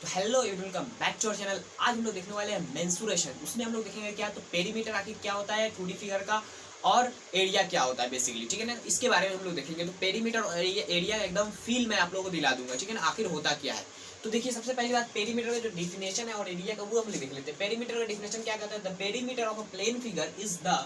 तो hello welcome back to our channel. आज हम लोग देखने वाले हैं मेंसुरेशन। उसमें हम लोग देखेंगे क्या तो पेरीमीटर आखिर क्या होता है 2D फिगर का, और एरिया क्या होता है बेसिकली, ठीक है ना। इसके बारे में हम लोग देखेंगे। तो पेरीमीटर और एरिया एकदम फील मैं आप लोगों को दिला दूंगा, ठीक है ना, आखिर होता क्या है। तो देखिए, सबसे पहली बात पेरीमीटर का जो डिफिनेशन है और एरिया का वो हम लोग देख लेते हैं। पेरीमीटर का डिफिनेशन क्या कहता है? The perimeter of a plane figure is the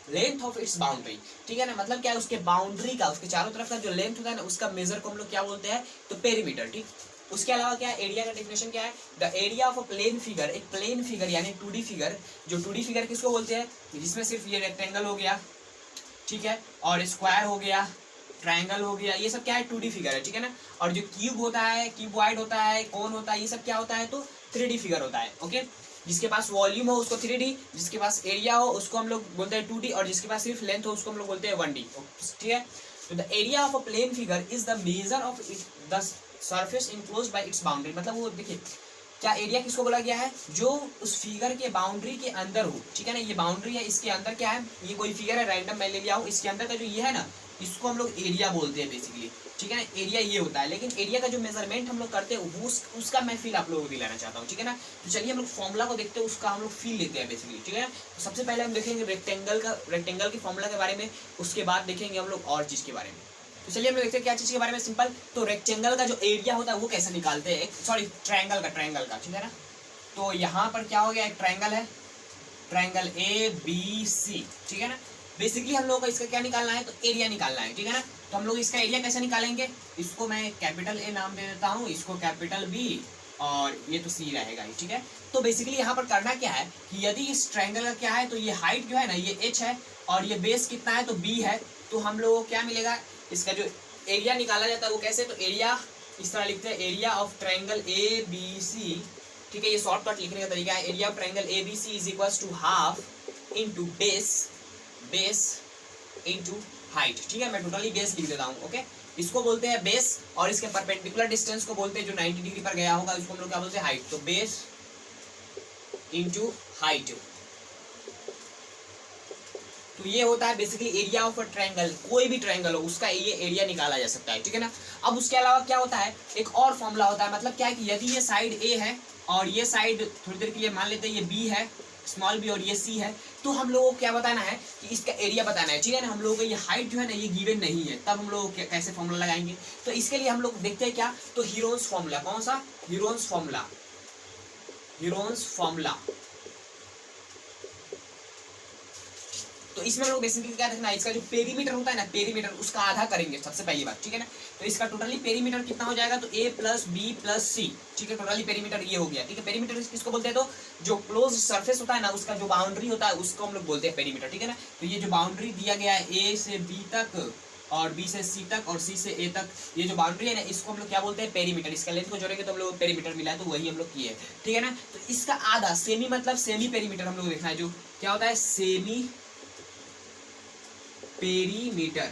length of its boundary, ठीक है ना। मतलब क्या है, उसके बाउंड्री का, उसके चारों तरफ का जो लेंथ होता है ना, उसका मेजर को हम लोग क्या बोलते हैं तो पेरीमीटर, ठीक। उसके अलावा क्या है, एरिया का डेफिनेशन क्या है? The area of a plane figure, एक प्लेन फिगर यानी 2D फिगर। जो 2D फिगर किसको बोलते हैं? जिसमें सिर्फ ये रेक्टेंगल हो गया, ठीक है, और स्क्वायर हो गया, ट्रायंगल हो गया, ये सब क्या है 2D फिगर है, ठीक है ना। और जो क्यूब होता है, क्यूबॉइड होता है, कोन होता है, ये सब क्या होता है तो 3D फिगर होता है। ओके, जिसके पास वॉल्यूम हो उसको 3D, जिसके पास एरिया हो उसको हम लोग बोलते हैं 2D, और जिसके पास सिर्फ लेंथ हो उसको हम लोग बोलते हैं 1D, ठीक है। तो the area of a plane figure is the measure of the surface enclosed by its boundary. मतलब वो देखिए, क्या एरिया किसको बोला गया है? जो उस फिगर के बाउंड्री के अंदर हो, ठीक है ना। ये बाउंड्री है, इसके अंदर क्या है, ये कोई फिगर है रैंडम मैं ले लिया हूँ, इसके अंदर का जो ये है ना, इसको हम लोग एरिया बोलते हैं बेसिकली, ठीक है ना। एरिया ये होता है, लेकिन एरिया का जो मेजरमेंट हम लोग करते हैं वो उसका मैं फील आप लोगों को दिलाना चाहता हूँ, ठीक है ना। तो चलिए हम लोग फॉर्मूला को देखते हैं, उसका हम लोग फील लेते हैं बेसिकली, ठीक है ना। तो सबसे पहले हम देखेंगे रेक्टेंगल के फॉर्मूला के बारे में, उसके बाद देखेंगे हम लोग और चीज के बारे में। तो चलिए हम लोग देखते हैं क्या चीज के बारे में। सिंपल, तो रेक्टेंगल का जो एरिया होता है वो कैसे निकालते हैं, सॉरी ट्रायंगल का, ठीक है ना। तो यहाँ पर क्या हो गया, एक ट्रायंगल है, ट्रायंगल ABC, ठीक है ना। बेसिकली हम लोगों को इसका क्या निकालना है तो एरिया निकालना है, ठीक है ना। तो हम लोग इसका एरिया कैसे निकालेंगे? इसको मैं कैपिटल A नाम दे देता हूँ, इसको कैपिटल B, और ये तो C रहेगा, ठीक है। तो बेसिकली यहाँ पर करना क्या है कि यदि इस ट्रायंगल का क्या है तो ये हाइट जो है ना ये H है, और ये बेस कितना है तो B है। तो हम लोगों को क्या मिलेगा, इसका जो एरिया निकाला जाता है वो कैसे, तो एरिया इस तरह लिखते हैं, एरिया ऑफ ट्रायंगल ABC, ठीक है। ये शॉर्टकट लिखने का तरीका है। Area of triangle ABC is equals to half into base into height, ठीक है। मैं टोटली बेस लिख देता हूँ, ओके। इसको बोलते हैं बेस, और इसके परपेंडिकुलर डिस्टेंस को बोलते हैं जो 90 डिग्री पर गया होगा, इसको हम लोग क्या बोलते हैं हाइट। तो बेस इनटू हाइट, तो ये होता है basically area of a triangle. कोई भी ट्रायंगल हो उसका ये एरिया निकाला जा सकता है, ठीक है ना। अब उसके अलावा क्या होता है, एक और फॉर्मूला होता है। मतलब क्या है कि यदि ये साइड A है और ये साइड थोड़ी देर के लिए मान लेते हैं ये B है, स्मॉल b, और ये C है, तो हम लोगों को क्या बताना है कि इसका एरिया बताना है, ठीक है ना। हम लोगों को ये हाइट जो है ना ये गिवन नहीं है, तब हम लोग कैसे फॉर्मूला लगाएंगे? तो इसके लिए हम लोग देखते हैं क्या तो हीरोन्स फॉर्मूला। कौन सा? Heron's formula. तो इसमें हम लोग बेसिकली क्या देखना है, इसका जो पेरीमीटर होता है ना, पेरीमीटर उसका आधा करेंगे सबसे पहली बात, ठीक है ना। तो इसका टोटली पेरीमीटर कितना हो जाएगा तो A plus B plus C, ठीक है। टोटली पेरीमीटर ये हो गया, ठीक है। पेरीमीटर किसको बोलते हैं तो जो क्लोज सरफेस होता है ना, उसका जो बाउंड्री होता है उसको हम लोग बोलते हैं पेरीमीटर, ठीक है ना। तो ये जो बाउंड्री दिया गया है A से B तक, और B से C तक, और C से A तक, ये जो बाउंड्री है ना इसको हम लोग क्या बोलते हैं पेरीमीटर। इसका लेंथ को जोड़ेंगे तो हम लोग पेरीमीटर मिला है, तो वही हम लोग किए, ठीक है ना। तो इसका आधा सेमी, मतलब सेमी पेरीमीटर हम लोग देखना है, जो क्या होता है सेमी पेरीमीटर,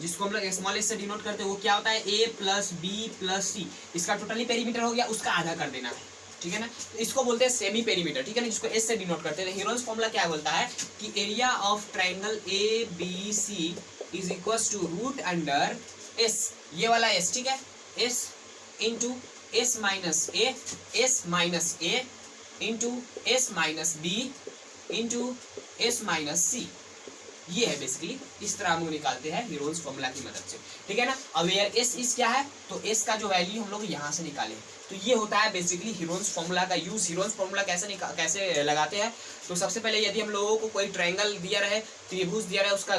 जिसको हम लोग स्मॉल एस से डिनोट करते हैं, वो क्या होता है A plus B plus C। इसका टोटली पेरीमीटर हो गया, उसका आधा कर देना है, ठीक है ना। तो इसको बोलते हैं सेमी पेरीमीटर, ठीक है ना, जिसको S से डिनोट करते हैं। हीरोन्स फॉर्मूला क्या बोलता है कि area of triangle ABC is equals to root under S, ये वाला S, ठीक है, S into S minus A into S minus B into S minus C। ये है बेसिकली, इस तरह हम लोग निकालते हैं हीरोन्स फॉर्मूला की मदद से, ठीक है ना। अब यार एस इस क्या है तो एस का जो वैल्यू हम लोग यहाँ से निकाले, तो ये होता है बेसिकली हीरोन्स फॉर्मूला का यूज। हीरोन्स फॉर्मूला कैसे लगाते हैं तो सबसे पहले यदि हम लोगों को कोई ट्रायंगल दिया रहे, त्रिभुज दिया रहे, उसका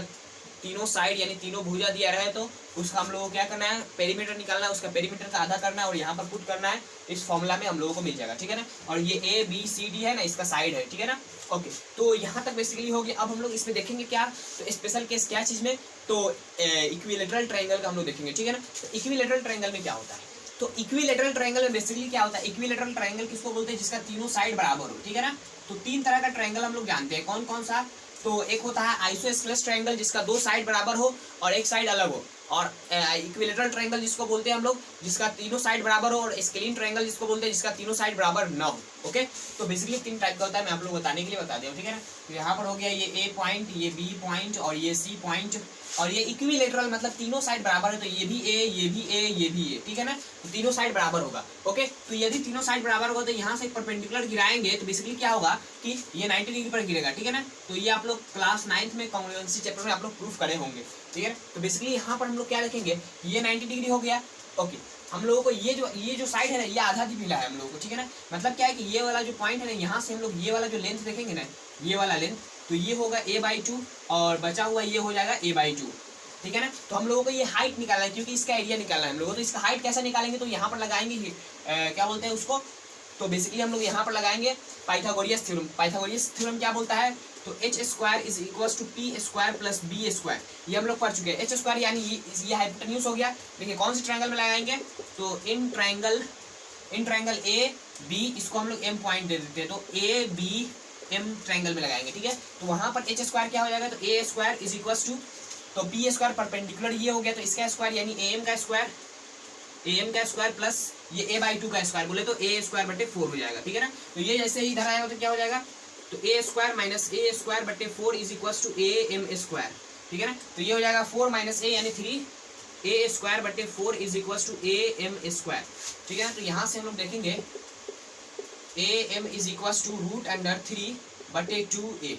तीनों साइड यानी तीनों भुजा दिया रहे, तो उसका हम लोगों को क्या करना है पेरीमीटर निकालना है, उसका पेरीमीटर का आधा करना है और यहाँ पर पुट करना है, इस फॉर्मूला में हम लोगों को मिल जाएगा, ठीक है ना। और ये ABCD है ना, इसका साइड है, ठीक है ना। ओके, तो यहाँ तक बेसिकली हो गया। अब हम लोग इसमें देखेंगे क्या तो स्पेशल केस क्या चीज में तो इक्विलेटरल ट्रायंगल का हम लोग देखेंगे, ठीक है ना। तो इक्विलेटरल ट्रायंगल में क्या होता है तो इक्विलेटरल ट्रायंगल में बेसिकली क्या होता है, इक्विलेटरल ट्रायंगल किसको बोलते हैं जिसका तीनों साइड बराबर हो, ठीक है ना। तो तीन तरह का ट्रायंगल हम लोग जानते हैं, कौन कौन सा तो एक होता है आइसोस्केलेस ट्रायंगल जिसका दो साइड बराबर हो और एक साइड अलग हो, और इक्विलेटरल ट्रायंगल जिसको बोलते हैं हम लोग जिसका तीनों साइड बराबर हो, और स्केलिन ट्रायंगल जिसको बोलते हैं जिसका तीनों साइड बराबर ना हो। ओके, तो बेसिकली तीन टाइप का होता है, मैं आप लोग बताने के लिए बता दिया, ठीक है ना। तो यहाँ पर हो गया ये A पॉइंट, ये B पॉइंट और ये C पॉइंट, और ये इक्विलेटरल मतलब तीनों साइड बराबर है, तो ये भी ए, ये भी ए, ये भी ए, ठीक है ना, तो तीनों साइड बराबर होगा। ओके, तो यदि तीनों साइड बराबर होगा तो यहाँ से परपेंडिकुलर गिराएंगे तो बेसिकली क्या होगा कि ये 90 डिग्री पर गिरेगा, ठीक है ना। तो ये आप लोग क्लास 9th में कॉन्ग्रुएंसी चैप्टर में आप लोग प्रूफ करे होंगे, ठीक है। तो बेसिकली यहाँ पर हम लोग क्या लिखेंगे, ये 90 डिग्री हो गया। ओके, हम लोगों को ये जो साइड है ना, ये आधा भी मिला है हम लोगों को, ठीक है ना। मतलब क्या है कि ये वाला जो पॉइंट है ना, यहाँ से हम लोग ये वाला जो लेंथ देखेंगे ना, ये वाला लेंथ, तो ये होगा a/2 और बचा हुआ ये हो जाएगा a/2, ठीक है ना। तो हम लोगों को ये हाइट निकालना है क्योंकि इसका एरिया निकालना है हम लोगों को। तो इसका हाइट कैसे निकालेंगे, तो यहाँ पर लगाएंगे क्या बोलते हैं उसको, तो बेसिकली हम लोग यहाँ पर लगाएंगे पाइथागोरियस थ्योरम। पाइथागोरियस थ्योरम क्या बोलता है, तो h² is equals to p² plus b², ये हम लोग पढ़ चुके हैं। h² यानी ये हाइपोटेन्यूज हो गया। देखिए कौन से ट्रायंगल में लगाएंगे, तो इन ट्रायंगल ए बी, इसको हम लोग m पॉइंट दे देते हैं, तो ए बी एम ट्रायंगल में लगाएंगे, ठीक है। तो वहां पर h² क्या हो जाएगा, तो a² इज इक्वल्स टू, तो b² परपेंडिकुलर ये हो गया, तो इसका स्क्वायर यानी am का स्क्वायर प्लस ये a/2 का स्क्वायर बोले तो a²/4 हो जाएगा, ठीक है ना। तो ये जैसे ही इधर आएगा तो क्या हो जाएगा, तो a² minus a²/4 is equals to am², ठीक है ना। तो ये हो जाएगा 4 माइनस a यानी 3, a²/4 is equals to am², ठीक है ना। तो यहाँ से हम लोग देखेंगे am is equals to √3/2a,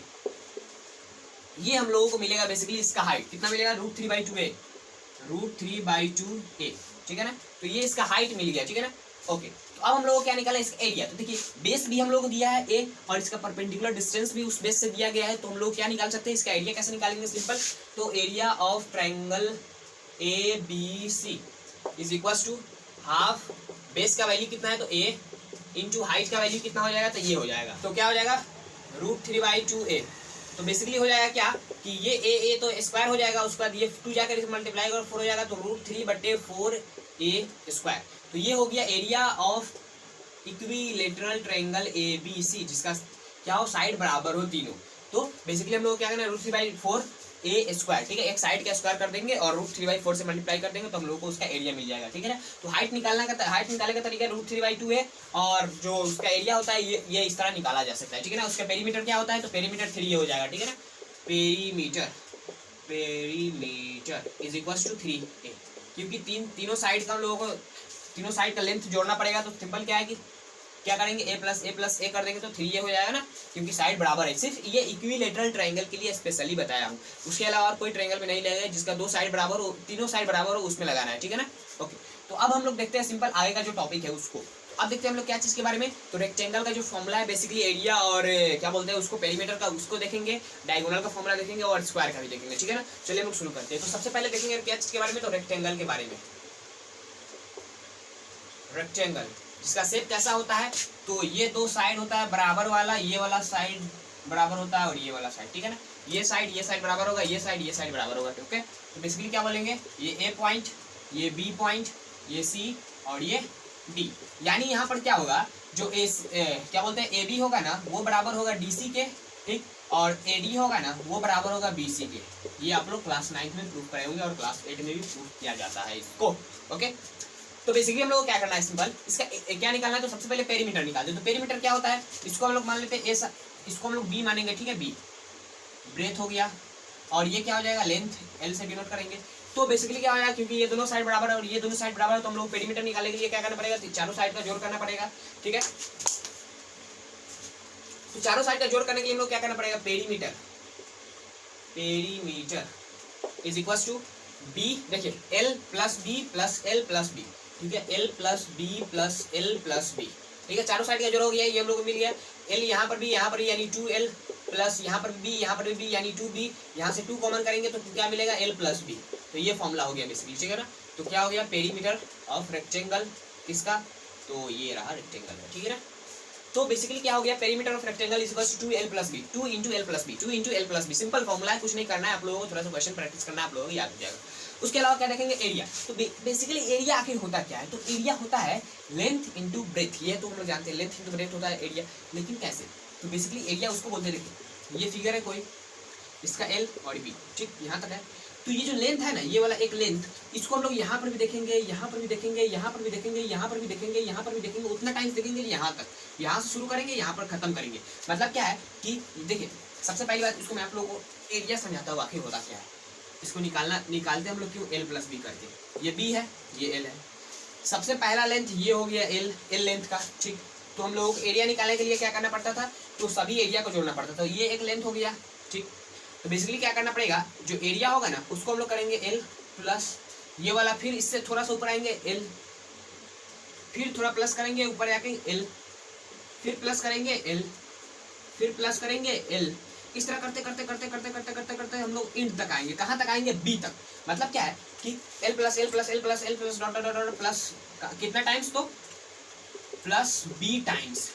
ये हम लोगों को मिलेगा बेसिकली इसका हाइट कितना मिलेगा, √3/2a, ठीक है ना। तो ये इसका हाइट मिल गया, ठीक है ना। ओके, तो अब हम लोगों को क्या निकाला, इसका एरिया। तो देखिए बेस भी हम लोगों को दिया है a और इसका परपेंडिकुलर डिस्टेंस भी उस बेस से दिया गया है, तो हम लोग क्या निकाल सकते हैं, इसका एरिया कैसे निकालेंगे, सिंपल। तो area of triangle ABC is equals to half, base का वैल्यू कितना है तो a इंटू हाइट का वैल्यू कितना हो जाएगा, तो ये हो जाएगा, तो क्या हो जाएगा √3/2a। तो बेसिकली हो जाएगा क्या कि ये a तो स्क्वायर हो जाएगा, उसके बाद ये 2 जाकर इसे मल्टीप्लाई और 4 हो जाएगा, तो √3/4a²। तो ये हो गया area of equilateral triangle ABC जिसका क्या हो, साइड बराबर हो तीनों। तो बेसिकली हम लोग क्या करना है, √3/4a², ठीक है, एक साइड का स्क्वायर कर देंगे और √3/4 से मल्टीप्लाई कर देंगे तो हम लोग को उसका एरिया मिल जाएगा, ठीक है ना। तो हाइट निकालने का तरीका √3/2 है, और जो उसका एरिया होता है ये इस तरह निकाला जा सकता है, ठीक है ना। उसका पेरीमीटर क्या होता है, तो पेरीमीटर 3 हो जाएगा, ठीक है ना। Perimeter is equals to 3a, क्योंकि तीनों साइड का हम लोगों को तीनों साइड का लेंथ जोड़ना पड़ेगा। तो सिंपल क्या है कि क्या करेंगे, a प्लस a कर देंगे तो 3a हो जाएगा ना, क्योंकि साइड बराबर है। सिर्फ ये इक्विलेटरल ट्रायंगल के लिए स्पेशली बताया हूँ, उसके अलावा और कोई ट्रायंगल में नहीं लगेगा जिसका दो साइड बराबर हो, तीनों साइड बराबर हो उसमें लगाना है, ठीक है ना। ओके, तो अब हम लोग देखते हैं सिंपल आगे का जो टॉपिक है उसको। अब देखते हैं हम लोग क्या चीज़ के बारे में, तो रेक्टेंगल का जो फॉर्मूला है बेसिकली एरिया और क्या बोलते हैं उसको, पेरीमीटर का, उसको देखेंगे, डायगोनल का फॉर्मूला देखेंगे और स्क्वायर का भी देखेंगे, ठीक है ना। चलिए हम लोग शुरू करते हैं। तो सबसे पहले देखेंगे क्या चीज़ के बारे में, तो रेक्टेंगल के बारे में। रेक्टेंगल जिसका शेप कैसा होता है, तो ये दो साइड होता है बराबर वाला, ये वाला साइड बराबर होता है और ये वाला साइड, ठीक है ना। ये साइड बराबर होगा, ये साइड बराबर होगा, ओके। तो बेसिकली क्या बोलेंगे, ये A पॉइंट, ये B पॉइंट, ये C और ये D, यानी यहाँ पर क्या होगा, जो क्या बोलते हैं AB होगा ना वो बराबर होगा DC के, ठीक, और AD होगा ना वो बराबर होगा BC के। ये आप लोग क्लास 9 में प्रूफ करेंगे और क्लास 8 में भी प्रूफ किया जाता है इसको, ओके। तो बेसिकली हम लोग को क्या करना है, सिंपल इसका क्या निकालना है, तो सबसे पहले पेरीमीटर निकाल दो। तो पेरीमीटर क्या होता है, इसको हम लोग मान लेते हैं इसको हम लोग B मानेंगे, ठीक है, B ब्रेथ हो गया, और ये क्या हो जाएगा, लेंथ L से डिनोट करेंगे। तो बेसिकली क्या हो जाएगा, क्योंकि ये दोनों साइड बराबर है और ये दोनों साइड बराबर है, तो हम लोग पेरीमीटर निकालने के लिए क्या करना पड़ेगा, चारों साइड का जोड़ करना पड़ेगा, ठीक है। तो चारों साइड का जोड़ करने के लिए हम लोग क्या करना पड़ेगा, perimeter is equal to B, देखिए L plus B plus L plus B, ठीक है, L plus B plus L plus B, ठीक है। चारों साइड का जोड़ हो गया, ये हम लोग को मिल गया। L यहाँ पर भी यानी 2L प्लस यहाँ पर B यानी 2B, यहाँ से 2 कॉमन करेंगे तो क्या मिलेगा, L प्लस B। तो ये फॉर्मूला हो गया बेसिकली, ठीक है ना। तो क्या हो गया, पेरीमीटर ऑफ रेक्टेंगल किसका, तो ये रहा रेक्टेंगल का, ठीक है ना। तो बेसिकली क्या हो गया, perimeter of rectangle is equals to 2L plus B, 2 into L plus B, simple formula है, कुछ नहीं करना है आप लोगों को, थोड़ा सा क्वेश्चन प्रैक्टिस करना है, आप लोगों को याद हो जाएगा। उसके अलावा क्या देखेंगे, एरिया। तो बेसिकली एरिया आखिर होता क्या है, तो एरिया होता है लेंथ इंटू ब्रेथ, ये तो हम लोग जानते हैं, लेंथ इंटू ब्रेथ होता है एरिया, लेकिन कैसे, तो बेसिकली एरिया उसको बोलते हैं, देखिए ये फिगर है कोई, इसका L और B, ठीक, यहाँ तक है। तो ये जो लेंथ है ना, ये वाला एक लेंथ, इसको हम लोग यहाँ पर भी देखेंगे, यहाँ पर भी देखेंगे, यहाँ पर भी देखेंगे, यहाँ पर भी देखेंगे, यहाँ पर भी देखेंगे, उतना टाइम देखेंगे यहाँ तक, यहाँ से शुरू करेंगे, यहाँ पर खत्म करेंगे। मतलब क्या है कि देखिए सबसे पहली बात इसको मैं आप लोगों को एरिया समझाता हूँ आखिर होता क्या है। इसको निकालते हम लोग क्यों, एल प्लस बी करके। ये बी है, ये एल है। सबसे पहला लेंथ ये हो गया एल लेंथ का, ठीक। तो हम लोगों को एरिया निकालने के लिए क्या करना पड़ता था, तो सभी एरिया को जोड़ना पड़ता था। ये एक लेंथ हो गया, ठीक। तो बेसिकली क्या करना पड़ेगा, जो एरिया होगा ना उसको हम लोग करेंगे एल प्लस ये वाला, फिर इससे थोड़ा सा ऊपर आएंगे एल, फिर थोड़ा प्लस करेंगे ऊपर जाके एल, फिर प्लस करेंगे एल, फिर प्लस करेंगे एल। इस तरह करते करते करते करते करते करते करते हम लोग इंड तक आएंगे। कहाँ तक आएंगे, बी तक। मतलब क्या है कि L plus L plus L plus L plus dot dot dot plus कितना टाइम्स, तो प्लस बी टाइम्स।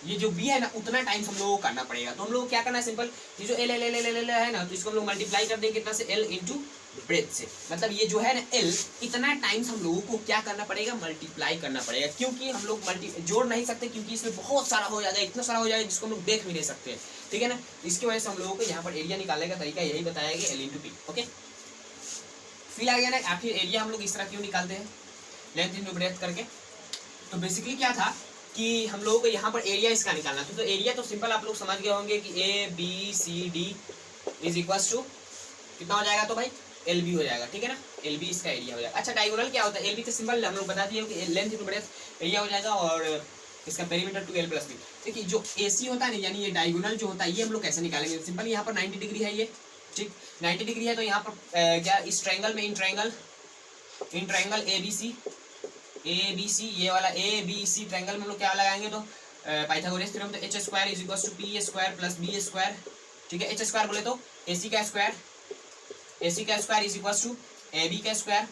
ये जो बी है ना उतना टाइम्स हम लोगों को करना पड़ेगा। तो हम लोग क्या करना है, सिंपल, ये जो L L L L L है ना, तो इसको हम लोग मल्टीप्लाई कर देंगे कितना से, एल इंटू ब्रेथ से। मतलब ये जो है ना एल, इतना टाइम्स हम लोगों को क्या करना पड़ेगा, मल्टीप्लाई करना पड़ेगा। क्योंकि हम लोग जोड़ नहीं सकते, क्योंकि इसमें बहुत सारा हो जाएगा, इतना सारा हो जाएगा जिसको हम लोग देख भी नहीं सकते, ठीक है ना। इसकी वजह से हम लोगों को यहाँ पर एरिया निकालने का तरीका यही बताया गया, एल इंटू पी। ओके, फिर आ गया ना, आखिर एरिया हम लोग इस तरह क्यों निकालते हैं, लेंथ इंटू ब्रेथ करके। तो बेसिकली क्या था कि हम लोगों को यहाँ पर एरिया इसका निकालना था। तो एरिया तो सिंपल आप लोग समझ गए होंगे कि A B C D is equal to कितना हो जाएगा, तो भाई एल बी हो जाएगा, ठीक है ना। एल बी इसका एरिया हो जाएगा। अच्छा, डायगोनल क्या होता है, एल बी तो सिंपल हम लोग बता दिए कि लेंथ इंटू ब्रेथ एरिया हो जाएगा, और इसका perimeter two L plus B. देखिए जो ए सी होता है ना, यानी ये डायगोनल जो होता है, ये हम लोग कैसे निकालेंगे, सिंपल यहाँ पर 90 डिग्री है ये, ठीक। 90 डिग्री है तो यहाँ पर क्या इस ट्रायंगल में, इन ट्रायंगल ए बी सी ये वाला ए बी सी ट्रायंगल में हम लोग क्या लगाएंगे, तो पाइथागोरस थ्योरम, तो H square is equal to P square plus B square, ठीक है। एच स्क्वायर बोले तो ए सी का square is equal to A B का स्क्वायर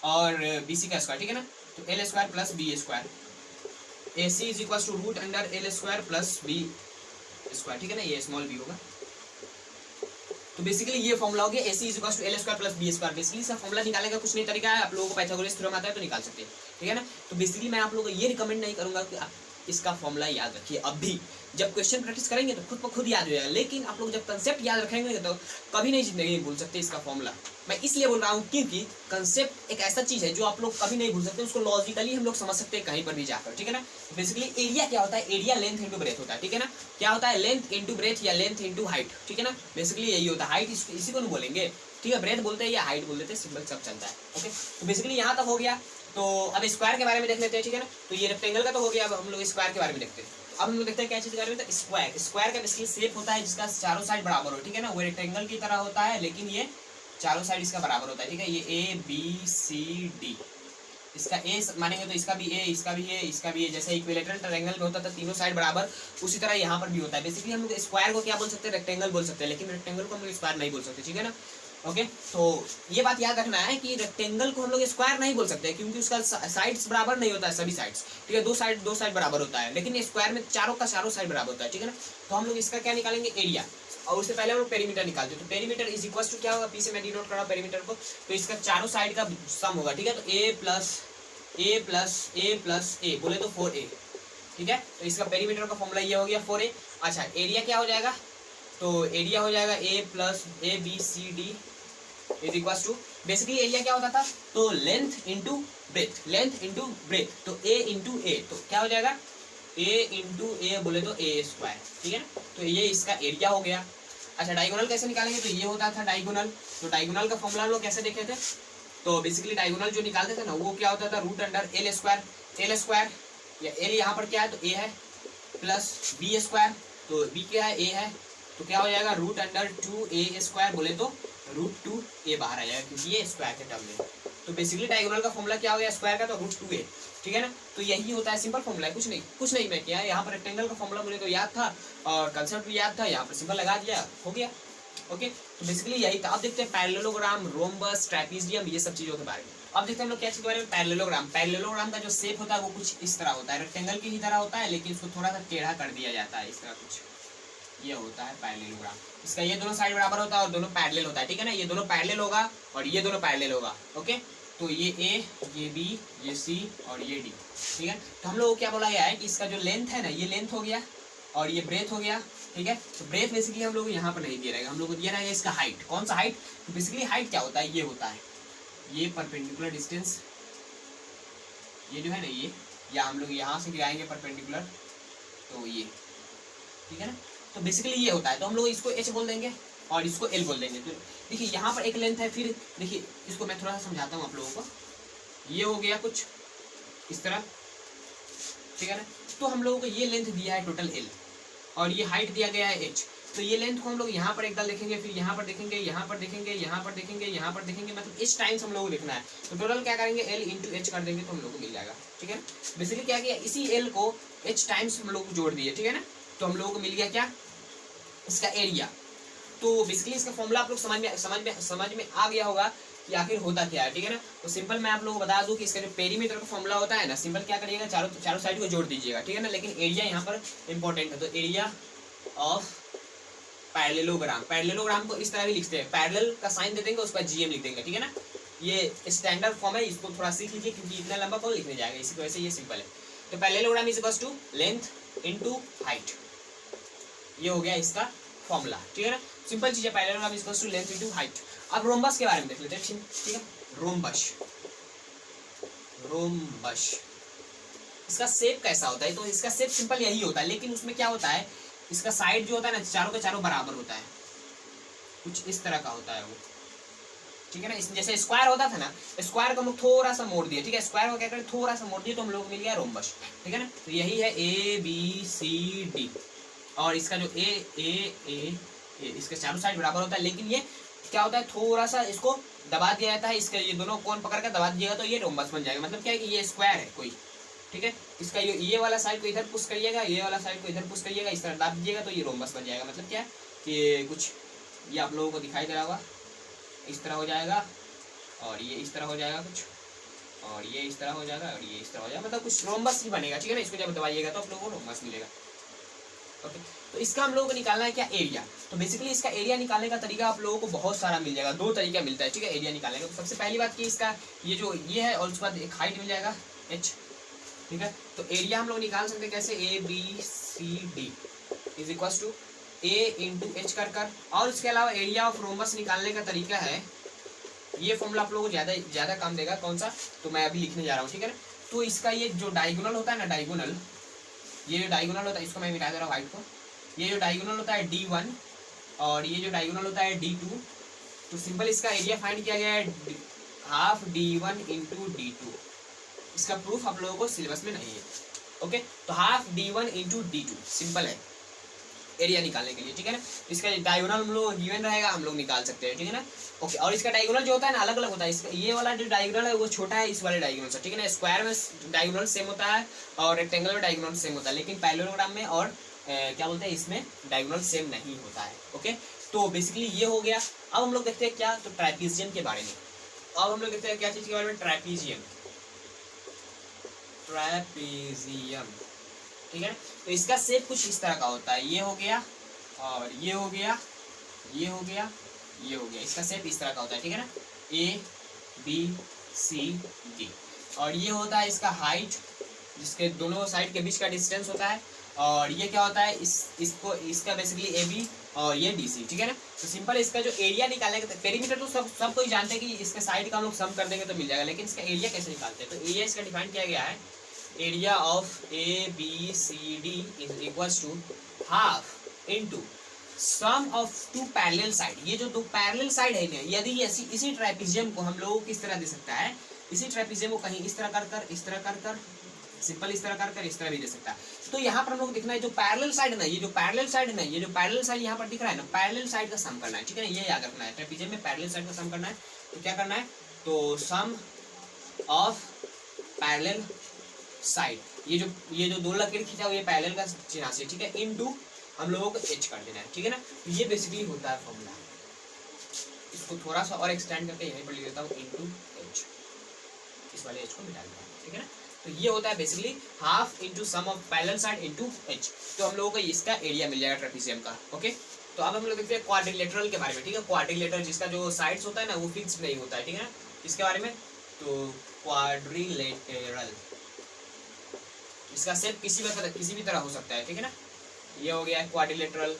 और बी सी का स्क्वायर, ठीक है ना। तो L square plus B square, A C is equal to root under L square plus B square, ठीक है ना। ये स्मॉल बी होगा। तो बेसिकली ये फॉर्मूला हो गया, AC is equal to L square plus B square. Basically इसका फॉर्मूला निकालने का कुछ नहीं तरीका है, आप लोगों को पाइथागोरस थ्योरम आता है तो निकाल सकते हैं, ठीक है ना। तो बेसिकली मैं आप लोगों को ये रिकमेंड नहीं करूंगा कि आप इसका फॉर्मूला याद रखिए। अब भी जब क्वेश्चन प्रैक्टिस करेंगे तो खुद ब खुद याद हो जाएगा, लेकिन आप लोग जब कंसेप्ट याद रखेंगे तो कभी नहीं जिंदगी में भूल सकते इसका फॉर्मूला। मैं इसलिए बोल रहा हूँ क्योंकि कंसेप्ट एक ऐसा चीज है जो आप लोग कभी नहीं भूल सकते, उसको लॉजिकली हम लोग समझ सकते हैं कहीं पर भी जाकर, ठीक है ना। बेसिकली एरिया क्या होता है, एरिया लेंथ इंटू ब्रेथ होता है, ठीक है ना। क्या होता है, लेंथ इंटू ब्रेथ या लेंथ इंटू हाइट, ठीक है ना। बेसिकली यही होता है, हाइट इसी को नहीं बोलेंगे, ठीक है। ब्रेथ बोलते हैं या हाइट बोल देते हैं, सिंपल सब चलता है। ओके, तो बेसिकली यहाँ तक हो गया। तो अब स्क्वायर के बारे में देख लेते हैं, ठीक है ना। तो ये रेक्टेंगल का तो हो गया, अब हम लोग स्क्वायर के बारे में देखते हैं। अब हम लोग देखते हैं क्या चीज के बारे में, तो स्क्वायर का बेसिकली शेप होता है जिसका चारों साइड बराबर हो, ठीक है ना। वो रेक्टेंगल की तरह होता है, लेकिन ये चारों साइड इसका बराबर होता है, ठीक है। ये ए बी सी डी, इसका ए मानेंगे तो इसका भी ए, इसका भी ए, इसका भी ए। जैसे इक्विलेटरल ट्रायंगल में होता था तीनों साइड बराबर, उसी तरह यहाँ पर भी होता है। बेसिकली हम लोग स्क्वायर को क्या बोल सकते हैं, रेक्टेंगल बोल सकते हैं, लेकिन रेक्टेंगल को हम लोग स्क्वायर नहीं बोल सकते, ठीक है ना। ओके, तो ये बात याद रखना है कि रेक्टेंगल को हम लोग स्क्वायर नहीं बोल सकते, क्योंकि उसका साइड्स बराबर नहीं होता है, सभी साइड्स, ठीक है। दो साइड बराबर होता है, लेकिन स्क्वायर में चारों का चारों साइड बराबर होता है, ठीक है ना। तो हम लोग इसका क्या निकालेंगे, एरिया, और उससे पहले हम लोग पेरीमीटर निकालते हैं। तो पेरीमीटर इज इक्वल टू क्या होगा, पी से मैं डिनोट कर रहा हूँ पेरीमीटर को, तो इसका चारों साइड का सम होगा, ठीक है। तो ए प्लस ए बोले तो 4a, ठीक है। तो इसका पेरीमीटर का फॉर्मूला ये हो गया 4a। अच्छा, एरिया क्या हो जाएगा, तो एरिया हो जाएगा A B C D is equal to, basically area क्या होता था, तो लेंथ इंटू ब्रेथ, तो ए इंटू ए, तो क्या हो जाएगा, ए इंटू ए बोले तो ए स्क्वायर, ठीक है ना। तो ये इसका एरिया हो गया। अच्छा, डायगोनल कैसे निकालेंगे, तो ये होता था डायगोनल। तो डायगोनल का फॉर्मूला हम लोग कैसे देखे थे, तो बेसिकली डायगोनल जो निकालते थे ना, वो क्या होता था, रूट अंडर एल स्क्वायर, या एल यहाँ पर क्या है, तो ए है, प्लस बी स्क्वायर, तो बी क्या है, ए है, तो क्या हो जाएगा, रूट अंडर 2a स्क्वायर बोले तो रूट 2a बाहर आ जाएगा, क्योंकि ये स्क्वायर के टर्म में। तो बेसिकली डायगोनल का फॉर्मूला क्या हो गया, स्क्वायर का, तो रूट 2a, ठीक है ना। तो यही होता है, सिंपल फॉर्मूला है, कुछ नहीं मैं किया। यहाँ पर रेक्टेंगल का फॉर्मूला मुझे तो याद था और कंसेप्ट भी याद था, यहाँ पर सिंपल लगा दिया, हो गया। ओके, तो बेसिकली यही था। अब देखते हैं पैरेललोग्राम, रोम्बस, ट्रेपीजियम, ये सब चीजों के बारे में। अब देखते हैं हम लोग क्या चीज के बारे में, पैरेललोग्राम का जो शेप होता है वो कुछ इस तरह होता है, रेक्टेंगल की ही तरह होता है, लेकिन उसको थोड़ा सा टेढ़ा कर दिया जाता है, इस तरह कुछ ये होता है पैरेललोग्राम। इसका ये दोनों साइड बराबर होता है और दोनों पैरेलल होता है, ठीक है ना। ये दोनों पैरेलल होगा और ये दोनों पैरेलल होगा। ओके, तो ये ए, ये बी, ये सी और ये डी, ठीक है। तो हम लोग को क्या बोला गया है कि इसका जो लेंथ है ना, ये लेंथ हो गया और ये ब्रेथ हो गया, ठीक है। तो ब्रेथ बेसिकली हम लोग यहाँ पर नहीं दिया रहेगा, हम लोग को दिया रहेगा इसका हाइट। कौन सा हाइट, तो बेसिकली हाइट क्या होता है, ये होता है ये परपेंडिकुलर डिस्टेंस, ये जो है ना ये, या हम लोग यहाँ से गिराएंगे परपेंडिकुलर, तो ये, ठीक है ना। तो बेसिकली ये होता है, तो हम लोग इसको h बोल देंगे और इसको एल बोल देंगे। तो देखिए यहाँ पर एक लेंथ है, फिर देखिए इसको मैं थोड़ा सा समझाता हूँ आप लोगों को। ये हो गया कुछ इस तरह, ठीक है ना। तो हम लोगों को ये लेंथ दिया है टोटल एल, और ये हाइट दिया गया है एच। तो ये लेंथ को हम लोग यहाँ पर एक बार देखेंगे, फिर यहाँ पर देखेंगे, यहाँ पर देखेंगे, यहाँ पर देखेंगे, यहाँ पर देखेंगे, मतलब एच टाइम्स हम लोग को देखना है। तो टोटल क्या करेंगे, एल इंटू एच कर देंगे तो हम लोग को मिल जाएगा, ठीक है। बेसिकली क्या किया, इसी एल को एच टाइम्स हम लोग जोड़ दिए, ठीक है ना। तो हम लोगों को मिल गया क्या, इसका एरिया। तो बेसिकली इसका फॉर्मूला आप लोग समझ में आ गया होगा कि आखिर होता क्या है, ठीक है ना। तो सिंपल मैं आप लोगों को बता दूं कि इसका जो पेरीमीटर का फॉर्मूला होता है ना, सिंपल क्या करिएगा, चारों साइड को जोड़ दीजिएगा, ठीक है ना। लेकिन एरिया यहाँ पर इंपॉर्टेंट है, तो एरिया ऑफ पैरेललोग्राम को इस तरह भी लिखते हैं, पैरेलल का साइन दे देंगे, उस पर जीएम लिख देंगे, ठीक है ना। ये स्टैंडर्ड फॉर्म है, इसको थोड़ा सीख लीजिए क्योंकि इतना लंबा कौन लिखने जाएगा, इसी वजह से ये सिंपल है। तो parallelogram is equals to length into height, ये हो गया इसका फॉर्मूला, ठीक है ना। सिंपल चीज है, parallelogram is equals to length into height. अब रोम्बस के बारे में देख लेते हैं, ठीक है। रोम्बस इसका शेप कैसा होता है, तो इसका शेप सिंपल यही होता है, लेकिन उसमें क्या होता है, इसका साइड जो होता है ना, चारों के चारों बराबर होता है, कुछ इस तरह का होता है वो, ठीक है ना। जैसे स्क्वायर होता था ना, स्क्वायर को हम लोग थोड़ा सा मोड़ दिए, ठीक है, स्क्वायर को क्या करें, थोड़ा सा मोड़ दिए तो हम लोग को मिल गया रोम्बस, ठीक है ना। तो यही है ए बी सी डी, और इसका जो ए इसके चारों साइड बराबर होता है, लेकिन ये क्या होता है, थोड़ा सा इसको दबा दिया जाता है, इसके ये दोनों कोण पकड़ कर दबा दिएगा तो ये रोम्बस बन जाएगा। मतलब क्या है कि ये स्क्वायर है कोई, ठीक है, इसका ये वाला साइड को इधर पुश करिएगा, ये वाला साइड को इधर पुश करिएगा, इस तरह दाब दीजिएगा तो ये रोम्बस बन जाएगा। मतलब क्या है कि कुछ ये आप लोगों को दिखाई दे रहा होगा, इस तरह हो जाएगा, और ये इस तरह हो जाएगा कुछ, और ये इस तरह हो जाएगा, और ये इस तरह हो जाएगा, मतलब कुछ रोम्बस ही बनेगा, ठीक है ना। इसको जब दबाइएगा तो आप लोगों को रोम्बस मिलेगा, ओके। तो इसका हम लोगों को निकालना है क्या, एरिया। तो बेसिकली इसका एरिया निकालने का तरीका आप लोगों को बहुत सारा मिल जाएगा, दो तरीका मिलता है, ठीक है, एरिया निकालने का। तो सबसे पहली बात कि इसका ये है, और उसके बाद एक हाइट मिल जाएगा एच, ठीक है। तो एरिया हम लोग निकाल सकते हैं कैसे, A B C D is equal to A into H कर। और इसके अलावा एरिया ऑफ रोम्बस निकालने का तरीका है, ये फॉर्मूला आप लोगों को ज्यादा काम देगा, कौन सा, तो मैं अभी लिखने जा रहा हूँ, ठीक है ना। तो इसका ये जो डायगोनल होता है ना, डायगोनल, ये जो डायगोनल होता है, इसको मैं मिटा दे रहा हूँ हाइट को, ये जो डायगोनल होता है D1 और ये जो डायगोनल होता है D2, तो सिंपल इसका एरिया फाइंड किया गया है हाफ D1 इंटू D2। इसका प्रूफ आप लोगों को सिलेबस में नहीं है, ओके। तो half D1 into D2 simple है एरिया निकालने के लिए, ठीक है ना। इसका डायगोनल हम लोग गिवन रहेगा, हम लोग निकाल सकते हैं, ठीक है ना, ओके। और इसका डायगोनल जो होता है ना, अलग अलग होता है, इसका ये वाला जो डायगोनल है वो छोटा है इस वाले डायगोनल से, ठीक है ना। स्क्वायर में डायगोनल सेम होता है और रेक्टेंगल में डायगोनल सेम होता है, लेकिन पैरेललोग्राम में और क्या बोलते हैं, इसमें डायगोनल सेम नहीं होता है, ओके। तो बेसिकली ये हो गया। अब हम लोग देखते हैं क्या, तो ट्राइपीजियम के बारे में। अब हम लोग देखते हैं क्या चीज के बारे में, ट्राइपीजियम, ठीक है। तो इसका शेप कुछ इस तरह का होता है, ये हो गया और ये हो गया, ये हो गया, ये हो गया, इसका शेप इस तरह का होता है, ठीक है ना, ए बी सी डी। और ये होता है इसका हाइट, जिसके दोनों साइड के बीच का डिस्टेंस होता है, और ये क्या होता है, इसका बेसिकली ए बी और ये डी सी, ठीक है ना। तो सिंपल इसका जो एरिया निकालने का पेरीमीटर तो सब कोई जानते हैं कि इसके साइड का हम लोग सम कर देंगे तो मिल जाएगा, लेकिन इसका एरिया कैसे निकालते हैं, तो एरिया इसका डिफाइन किया गया है, area of A B C D is equals to half into sum of two parallel side. ये जो दो पैरेलल साइड है ना, यदि इसी ट्राइपीजियम को हम लोग किस तरह दे सकता है, इसी ट्राइपीजियम को कहीं इस तरह कर इस तरह कर सिंपल इस तरह कर इस तरह भी दे सकता है। तो यहाँ पर हम लोग देखना है जो पैरेलल साइड है ना, ये जो पैरेलल साइड है ना, ये जो पैरेलल साइड यहाँ पर दिख रहा है ना, पैरेलल साइड का सम करना है, ठीक है ना, ये याद रखना है। ट्राइपीजियम में पैरेलल साइड का सम करना है, तो क्या करना है, तो सम ऑफ पैरेलल साइड, ये जो दो लकीर खींचा हुआ ये पैरेलल का चिन्ह से, ठीक है, इनटू हम लोगों को एच कर देना है, ठीक है ना। तो ये बेसिकली होता है फॉर्मूला। इसको थोड़ा सा और एक्सटेंड करके यहीं पर लिख देता हूँ, इनटू एच, इस वाले एच को मिटा देता हूँ, ठीक है ना। तो ये होता है basically half into sum of parallel side into H. तो हम लोगों को इसका एरिया मिल जाएगा ट्रेपीजियम का, ओके। तो अब हम लोग देखते हैं क्वाड्रिलेटरल के बारे में, ठीक है। क्वाड्रिलेटरल जिसका जो साइड्स होता है ना वो फिक्स नहीं होता है, ठीक है ना। इसके बारे में, तो क्वाड्रिलेटरल इसका शेप किसी भी तरह हो सकता है, ठीक है ना। ये हो गया क्वाड्रिलेटरल,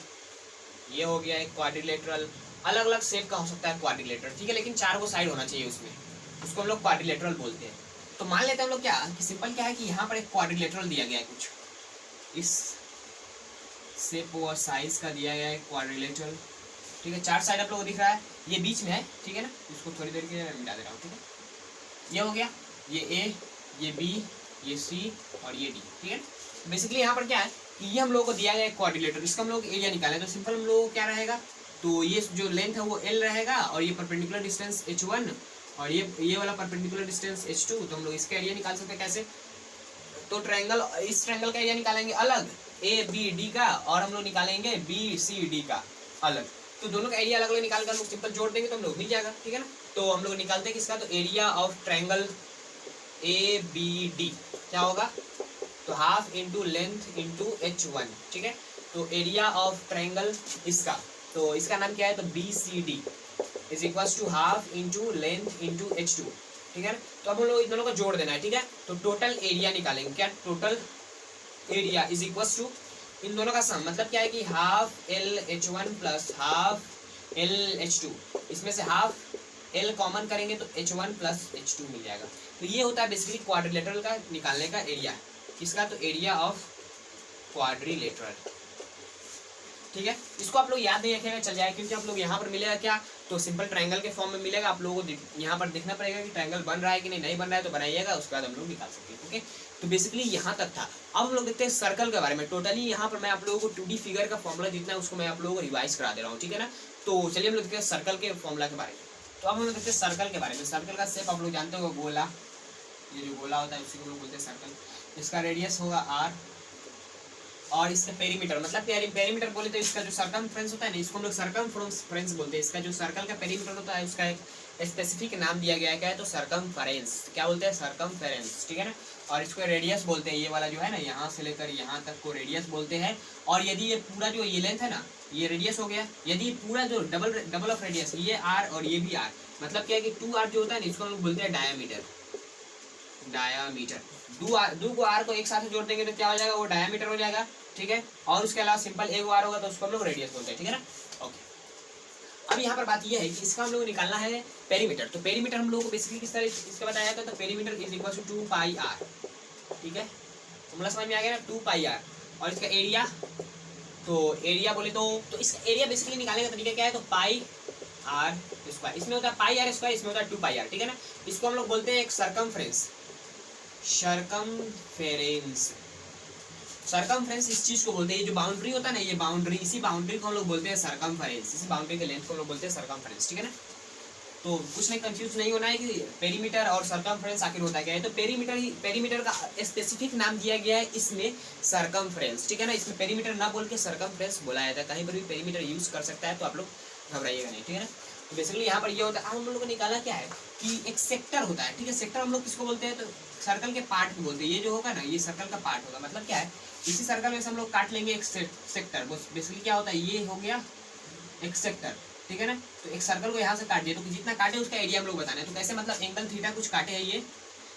ये हो गया क्वाड्रिलेटरल, अलग अलग शेप का हो सकता है क्वाड्रिलेटरल, ठीक है, लेकिन 4 को साइड होना चाहिए उसमें, उसको हम लोग क्वाड्रिलेटरल बोलते हैं। तो मान लेते हैं हम लोग क्या कि सिंपल क्या है कि यहाँ पर एक क्वाड्रिलेटरल दिया गया है, कुछ इस शेप और साइज का दिया गया है क्वाड्रिलेटरल, ठीक है, चार साइड आप लोगों को दिख रहा है, ये बीच में है, ठीक है ना, इसको थोड़ी देर के लिए मैं मिटा दे रहा हूँ, ठीक है। ये हो गया, ये ए, ये बी, ये सी और ये डी, ठीक है। बेसिकली यहाँ पर क्या है कि ये हम लोगों को दिया गया है क्वाड्रिलेटरल, इसका हम लोग एरिया निकालें तो सिंपल हम लोगों को क्या रहेगा, तो ये जो लेंथ है वो एल रहेगा और ये परपेंडिकुलर डिस्टेंस h1 और ये वाला परपेंडिकुलर डिस्टेंस h2, तो हम लोग इसका एरिया निकाल सकते हैं कैसे, तो ट्रायंगल, इस ट्रायंगल का एरिया निकालेंगे अलग ए बी डी का और हम लोग निकालेंगे बी सी डी का अलग, तो दोनों का एरिया अलग अलग निकाल कर हम लोग सिंपल जोड़ देंगे तो हम लोग मिल जाएगा, ठीक है ना। तो हम लोग निकालते हैं किसका, तो area of triangle A B D क्या होगा, तो half into length into h1, ठीक है। तो एरिया ऑफ ट्रायंगल इसका, तो इसका नाम क्या है, तो B C D is equal to half into length into h2, ठीक है ना। तो अब हम लोग इन दोनों को जोड़ देना है, ठीक है। तो टोटल एरिया निकालेंगे, क्या, total area is equal to इन दोनों का सम, मतलब क्या है कि half L h1 plus half L h2, इसमें से हाफ एल कॉमन करेंगे तो h1 प्लस h2 मिल जाएगा। तो ये होता है बेसिकली क्वाड्रिलेटरल का निकालने का एरिया, किसका, तो एरिया ऑफ क्वाड्रिलेटरल, ठीक है। इसको आप लोग याद नहीं रखेगा चल जाएगा, क्योंकि आप लोग यहाँ पर मिलेगा क्या, तो सिंपल ट्रायंगल के फॉर्म में मिलेगा, आप लोगों को यहाँ पर देखना पड़ेगा कि ट्रायंगल बन रहा है कि नहीं बन रहा है, तो बनाइएगा, उसके बाद हम लोग निकाल सकते हैं, ओके। तो बेसिकली यहाँ तक था। अब हम लोग देखते हैं सर्कल के बारे में। टोटली यहाँ पर मैं आप लोगों को 2D फिगर का फॉर्मूला जितना है उसको मैं आप लोगों को रिवाइज करा दे रहा हूँ, ठीक है ना। तो चलिए हम लोग देखते हैं सर्कल के फॉर्मूला के बारे में। तो अब हम लोग देखते हैं सर्कल के बारे में। सर्कल का शेप आप लोग जानते हो, गोला, ये जो गोला होता है उसी को लोग बोलते हैं सर्कल। इसका रेडियस होगा आर और इसका पेरीमीटर, मतलब पेरीमीटर बोले तो इसका जो सरकमफ्रेंस होता है ना, इसको हम लोग सरकमफ्रेंस बोलते हैं। इसका जो सर्कल का पेरीमीटर होता है उसका एक स्पेसिफिक नाम दिया गया है, क्या है, तो सरकमफेरेंस, क्या बोलते हैं, सरकमफेरेंस, ठीक है ना। और इसको रेडियस बोलते हैं, ये वाला जो है ना, यहाँ से लेकर यहाँ तक को रेडियस बोलते हैं। और यदि ये पूरा जो ये लेंथ है ना, ये रेडियस हो गया, यदि पूरा जो डबल ऑफ रेडियस, ये आर और ये भी आर, मतलब क्या है कि 2r जो होता है ना, इसको हम लोग बोलते हैं डायामीटर। दो को आर को एक साथ जोड़ देंगे तो क्या हो जाएगा, वो डायामीटर हो जाएगा, ठीक है। और उसके अलावा सिंपल एक आर होगा तो उसको हम लोग रेडियस बोलते हैं, ठीक है ना, ओके। अब यहाँ पर बात यह है कि इसका हम लोग निकालना है पेरीमीटर। तो पेरीमीटर हम लोगों को बेसिकली किस तरह इसका बताया जाता है, तो perimeter is equal to 2 pi R, ठीक है, फॉर्मूला समझ में आ गया ना, 2 पाई आर। और इसका एरिया, तो एरिया बोले तो इसका एरिया बेसिकली निकालने का तरीका क्या है, तो पाई आर स्क्वायर, इसमें होता है पाई आर स्क्वायर, इसमें होता है 2 पाई आर, ठीक है ना। इसको हम लोग बोलते हैं एक सरकमफ्रेंस, सरकमफ्रेंस इस चीज को बोलते हैं, ये जो बाउंड्री होता है ना, ये बाउंड्री, इसी बाउंड्री को हम लोग बोलते हैं सरकमफ्रेंस, इसी बाउंड्री के लेंथ को हम लोग बोलते हैं सरकमफ्रेंस, ठीक है ना। तो कुछ नहीं, कंफ्यूज नहीं होना है कि पेरीमीटर और सरकमफ्रेंस आखिर होता क्या है। तो पेरीमीटर का स्पेसिफिक नाम दिया गया है इसमें सरकमफ्रेंस, ठीक है ना। इसमें पेरीमीटर ना बोल के सरकमफ्रेंस बोला जाता है, कहीं पर भी पेरीमीटर यूज कर सकता है, तो आप लोग घबराइएगा नहीं, ठीक है ना। तो बेसिकली यहाँ पर ये होता है, हम लोगों को निकाला क्या है कि एक सेक्टर होता है, ठीक है। सेक्टर हम लोग किसको बोलते हैं, तो सर्कल के पार्ट को बोलते हैं। ये जो होगा ना, ये सर्कल का पार्ट होगा, मतलब क्या है, इसी सर्कल में से हम लोग काट लेंगे एक सेक्टर। बेसिकली क्या होता है, ये हो गया एक सेक्टर, ठीक है ना। तो एक सर्कल को यहाँ से काट दिया, तो जितना काटे उसका एरिया हम लोग बताना है। तो कैसे, मतलब एंगल थीटा कुछ काटे है ये,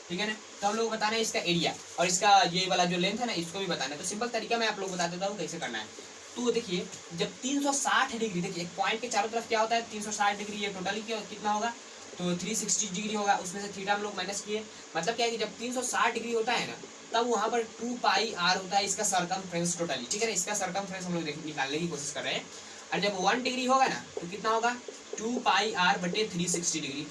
ठीक है ना, तो हम लोग बताना है इसका एरिया, और इसका ये वाला जो लेंथ है ना, इसको भी बताना है। तो सिंपल तरीका मैं आप लोग बता देता हूँ कैसे करना है। तो देखिए, जब 360 डिग्री, देखिए एक पॉइंट के चारों तरफ क्या होता है, 360 डिग्री, ये टोटली कितना होगा, तो 360 डिग्री होगा, उसमें से थीटा हम लोग माइनस किए। मतलब क्या है कि जब 360 डिग्री होता है ना, तब वहाँ पर 2 पाई आर होता है इसका सरकमफ्रेंस टोटली, ठीक है ना। इसका सरकमफ्रेंस हम लोग निकालने की कोशिश कर रहे हैं। और जब 1 डिग्री होगा ना, तो कितना होगा, 2 पाई आर बटे 360 डिग्री,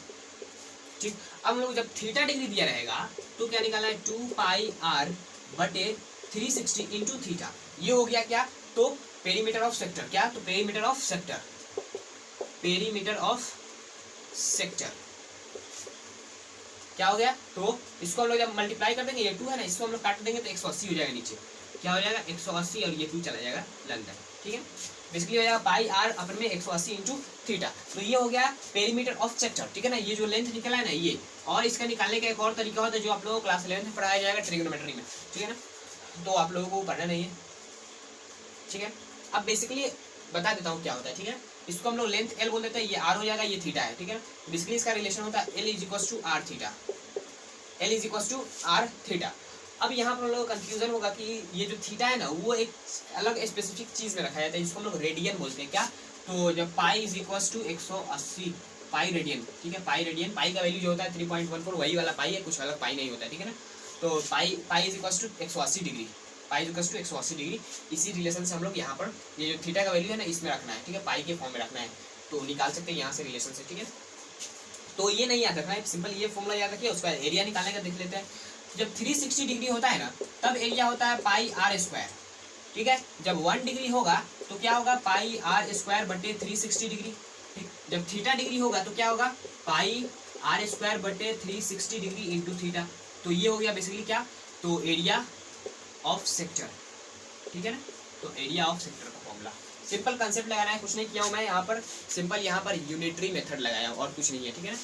ठीक। अब हम लोग जब थीटा डिग्री दिया रहेगा तो क्या निकालना है, 2 पाई आर बटे 360 इंटू थीटा। ये हो गया क्या, तो पेरीमीटर ऑफ सेक्टर, क्या, तो perimeter of sector, perimeter of sector क्या हो गया। तो इसको हम लोग जब मल्टीप्लाई कर देंगे, ये 2 है ना, इसको हम लोग काट देंगे तो 180 हो जाएगा, नीचे क्या हो जाएगा, 180, और ये 2 चला जाएगा लंदन, ठीक है। बेसिकली हो जाएगा पाई आर अपन में 180 इंटू थीटा। तो ये हो गया पेरीमीटर ऑफ सेक्टर, ठीक है ना। ये जो लेंथ निकला है ना ये, और इसका निकालने का एक और तरीका होता है जो आप लोगों को क्लास 11 में पढ़ाया जाएगा ट्रिग्नोमेट्री में, ठीक है ना। तो आप लोगों को पढ़ना नहीं है, ठीक है। अब बेसिकली बता देता हूँ क्या होता है, ठीक है। इसको हम लोग लेंथ एल बोल देते हैं, ये आर हो जाएगा, ये थीटा है, ठीक है। बेसिकली इसका रिलेशन होता है L is equal to R theta, L is equal to R theta. अब यहाँ पर हम लोग कंफ्यूजन होगा कि ये जो थीटा है ना, वो एक अलग स्पेसिफिक चीज में रखा जाता है, जिसको हम लोग रेडियन बोलते हैं, क्या, तो जब pi is equal to 180 pi radian, ठीक है। पाई रेडियन, पाई का वैल्यू जो होता है 3.14, वही वाला पाई है, कुछ अलग पाई नहीं होता है, ठीक है ना। तो pi is equal to 180 degree, pi equal to 180 degree. इसी रिलेशन से हम लोग यहाँ पर ये जो थीटा का वैल्यू है ना इसमें रखना है, ठीक है, पाई के फॉर्म में रखना है, तो निकाल सकते हैं यहाँ से रिलेशन से, ठीक है। तो ये नहीं याद रखना है, सिंपल ये फॉर्मूला याद रखिए। उसका एरिया निकालने का देख लेते हैं। जब 360 डिग्री होता है ना तब एरिया होता है पाई आर स्क्वायर, ठीक है। जब 1 डिग्री होगा तो क्या होगा, पाई आर स्क्वायर बटे 360 डिग्री, ठीक। जब थीटा डिग्री होगा तो क्या होगा, पाई आर स्क्वायर बटे 360 डिग्री इंटू थीटा। तो ये हो गया बेसिकली क्या, तो एरिया ऑफ सेक्टर, ठीक है ना। तो एरिया ऑफ सेक्टर का फॉर्मूला सिंपल कंसेप्ट लगाना है, कुछ नहीं किया हूँ मैं यहाँ पर, सिंपल यहाँ पर यूनिटरी मेथड लगाया और कुछ नहीं है, ठीक है ना।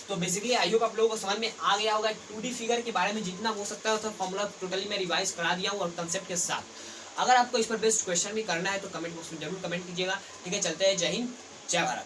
तो बेसिकली आई होप आप लोगों को समझ में आ गया होगा। 2D फिगर के बारे में जितना हो सकता है तो फॉर्मूला टोटली मैं रिवाइज करा दिया हूँ और कंसेप्ट के साथ। अगर आपको इस पर बेस्ट क्वेश्चन भी करना है तो कमेंट बॉक्स में जरूर कमेंट कीजिएगा, ठीक है। चलते हैं, जय हिंद जय भारत।